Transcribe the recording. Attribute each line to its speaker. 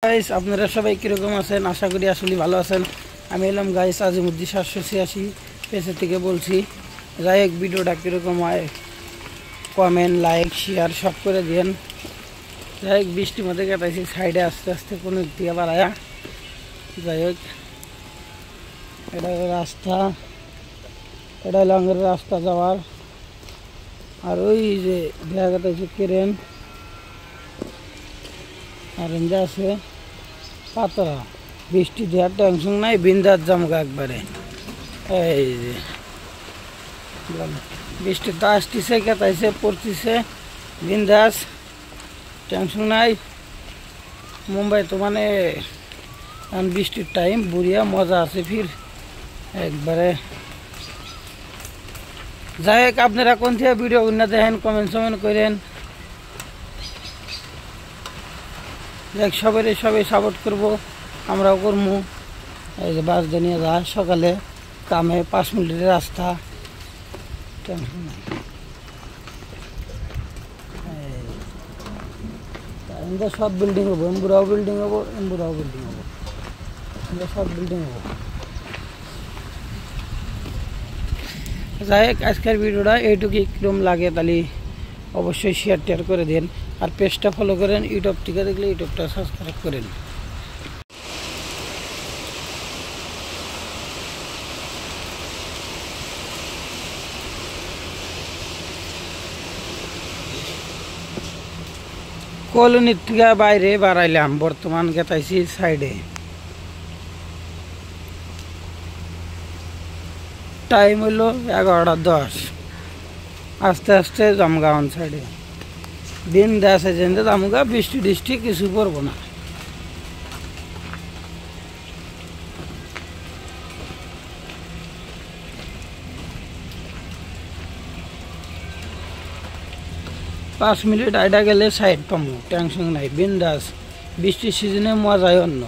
Speaker 1: Guys আপনারা সবাই কিরকম আছেন? আশা করি আসলে ভালো আছেন। আমি এলাম গাইস আজিমুদ্দিন 786 পেছে থেকে বলছি। যাই হোক, ভিডিওটা কীরকম হয় কমেন্ট লাইক শেয়ার সব করে দিন। যাই হোক, বৃষ্টির মধ্যে কাটাইছি সাইডে আস্তে আস্তে কোনো দিকে বাড়ায়া। যাই হোক, এটা রাস্তা, এটা হলো আমাদের রাস্তা যাওয়ার। আর ওই যে দেখা কাটাইছে কেরেন আর এমনি আছে পাতরা। বৃষ্টি দেওয়ার টেনশন নাই, বিন্দাস জামগা একবারে। এই যে বৃষ্টি তো আসতেছে, কেতাইছে পড়তেছে, বিন্দাস টেনশন নাই। মুম্বাই তো মানে বৃষ্টির টাইম বুড়িয়া মজা আছে ফির একবারে। যাই হোক, আপনারা কোন থেকে ভিডিও না দেখেন কমেন্ট করেন। দেখ সবাই সাপোর্ট করবো, আমরাও করবো। এই যে বাস দিয়ে নিয়ে যায় সকালে কামে 5 মিনিটের রাস্তা, টেনশন নাই। সব বিল্ডিং হবো, এমবুরাও বিল্ডিং হবো, এমবুরাও বিল্ডিং হবো, সব বিল্ডিং হবো। যাই হোক, আজকের ভিডিওটা এইটুকু কিরম লাগে তাহলে অবশ্যই শেয়ার করে দিন। আর পেজটা ফলো করেন, ইউটিউব থেকে দেখলে ইউটিউবটা সাবস্ক্রাইব করেন। কলোনির থেকে বাইরে বাড়াইলাম, বর্তমান গেতাইছি সাইডে। টাইম হলো 11:10। আস্তে আস্তে জামগা অন সাইডে দিন দেশে যেতে জামগা, বৃষ্টি টিষ্টি কিছু পড়বো না। পাঁচ মিনিট আইডা গেলে সাইড পামো, টেনশন নাই, বিন্দাস। বৃষ্টির সিজনে মজাই অন্য।